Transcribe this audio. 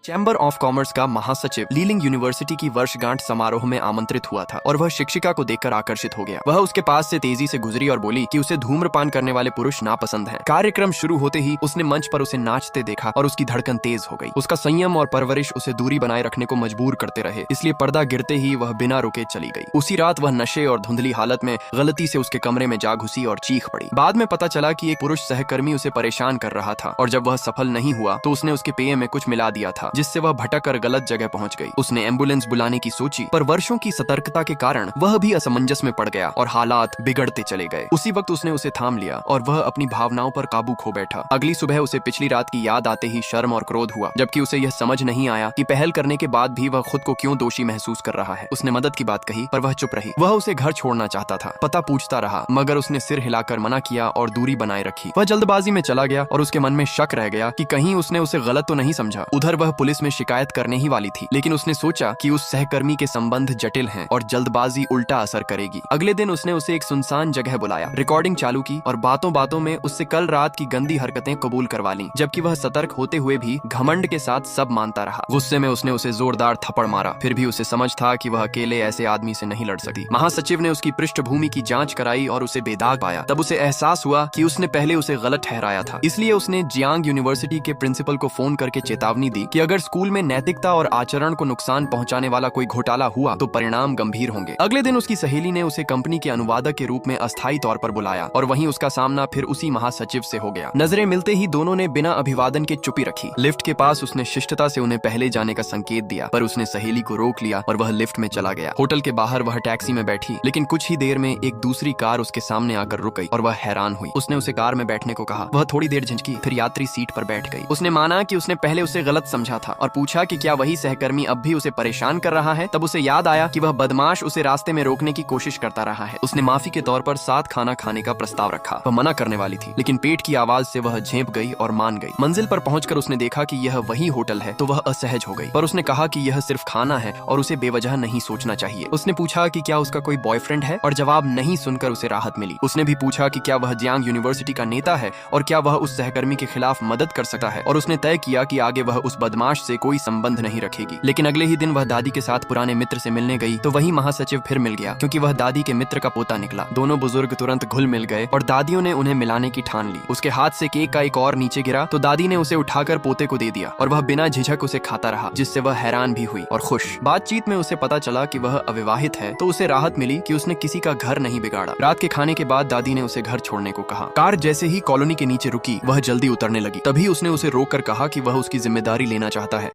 Chamber of commerce का महासचिव लीलिंग university की वर्षगांठ समारोह में आमंत्रित हुआ था और वह शिक्षिका को देखकर आकर्षित हो गया। वह उसके पास से तेजी से गुजरी और बोली कि उसे धूम्रपान करने वाले पुरुष नापसंद हैं। कार्यक्रम शुरू होते ही उसने मंच पर उसे नाचते देखा और उसकी धड़कन तेज हो गई। उसका संयम और परवरिश उसे दूरी बनाए रखने को मजबूर करते रहे, इसलिए पर्दा गिरते ही वह बिना रुके चली गई। उसी रात वह नशे और धुंधली हालत में गलती से उसके कमरे में जा घुसी और चीख पड़ी। बाद में पता चला कि एक पुरुष सहकर्मी उसे परेशान कर रहा था और जब वह सफल नहीं हुआ तो उसने उसके पेय में कुछ मिला दिया था, जिससे वह भटक गलत जगह पहुंच गई। उसने एम्बुलेंस बुलाने की सोची, पर वर्षों की सतर्कता के कारण वह भी असमंजस में पड़ गया और हालात बिगड़ते चले गए। उसी वक्त उसने उसे थाम लिया और वह अपनी भावनाओं पर काबू खो बैठा। अगली सुबह उसे पिछली रात की याद आते ही शर्म और क्रोध हुआ, जबकि उसे यह समझ नहीं आया कि पहल करने के बाद भी वह खुद को क्यों दोषी महसूस कर रहा है। उसने मदद की बात कही पर वह चुप रही। वह उसे घर छोड़ना चाहता था, पता पूछता रहा, मगर उसने सिर हिलाकर मना किया और दूरी बनाए रखी। वह जल्दबाजी में चला गया और उसके मन में शक रह गया कि कहीं उसने उसे गलत तो नहीं समझा। उधर वह पुलिस में शिकायत करने ही वाली थी, लेकिन उसने सोचा कि उस सहकर्मी के संबंध जटिल हैं और जल्दबाजी उल्टा असर करेगी। अगले दिन उसने उसे एक सुनसान जगह बुलाया, रिकॉर्डिंग चालू की और बातों बातों में उससे कल रात की गंदी हरकतें कबूल करवा ली, जबकि वह सतर्क होते हुए भी घमंड के साथ सब मानता रहा। गुस्से में उसने उसे जोरदार थप्पड़ मारा, फिर भी उसे समझ था कि वह अकेले ऐसे आदमी से नहीं लड़ सकती। महासचिव ने उसकी पृष्ठभूमि की जांच कराई और उसे बेदाग पाया। तब उसे एहसास हुआ कि उसने पहले उसे गलत ठहराया था। इसलिए उसने जियांग यूनिवर्सिटी के प्रिंसिपल को फोन करके चेतावनी दी कि अगर स्कूल में नैतिकता और आचरण को नुकसान पहुंचाने वाला कोई घोटाला हुआ तो परिणाम गंभीर होंगे। अगले दिन उसकी सहेली ने उसे कंपनी के अनुवादक के रूप में अस्थायी तौर पर बुलाया और वहीं उसका सामना फिर उसी महासचिव से हो गया। नजरें मिलते ही दोनों ने बिना अभिवादन के चुप्पी रखी। लिफ्ट के पास उसने शिष्टता से उन्हें पहले जाने का संकेत दिया, पर उसने सहेली को रोक लिया और वह लिफ्ट में चला गया। होटल के बाहर वह टैक्सी में बैठी, लेकिन कुछ ही देर में एक दूसरी कार उसके सामने आकर रुक गई और वह हैरान हुई। उसने उसे कार में बैठने को कहा। वह थोड़ी देर झिझकी, फिर यात्री सीट पर बैठ गई। उसने माना कि उसने पहले उसे गलत समझा था और पूछा कि क्या वही सहकर्मी अब भी उसे परेशान कर रहा है। तब उसे याद आया कि वह बदमाश उसे रास्ते में रोकने की कोशिश करता रहा है। उसने माफी के तौर पर साथ खाना खाने का प्रस्ताव रखा। वह मना करने वाली थी, लेकिन पेट की आवाज से वह झेप गई और मान गई। मंजिल पर पहुंचकर उसने देखा कि यह वही होटल है तो वह असहज हो गई, पर उसने कहा कि यह सिर्फ खाना है और उसे बेवजह नहीं सोचना चाहिए। उसने पूछा कि क्या उसका कोई बॉयफ्रेंड है और जवाब नहीं सुनकर उसे राहत मिली। उसने भी पूछा कि क्या वह जियांग यूनिवर्सिटी का नेता है और क्या वह उस सहकर्मी के खिलाफ मदद कर सकता है, और उसने तय किया कि आगे वह उस बदमाश से कोई संबंध नहीं रखेगी। लेकिन अगले ही दिन वह दादी के साथ पुराने मित्र से मिलने गई तो वही महासचिव फिर मिल गया, क्योंकि वह दादी के मित्र का पोता निकला। दोनों बुजुर्ग तुरंत घुल मिल गए और दादियों ने उन्हें मिलाने की ठान ली। उसके हाथ से केक का एक और नीचे गिरा तो दादी ने उसे उठाकर पोते को दे दिया और वह बिना झिझक उसे खाता रहा, जिससे वह हैरान भी हुई और खुश। बातचीत में उसे पता चला कि वह अविवाहित है, तो उसे राहत मिली कि उसने किसी का घर नहीं बिगाड़ा। रात के खाने के बाद दादी ने उसे घर छोड़ने को कहा। कार जैसे ही कॉलोनी के नीचे रुकी, वह जल्दी उतरने लगी। तभी उसने उसे रोक कर कहा कि वह उसकी जिम्मेदारी लेना चाहता है।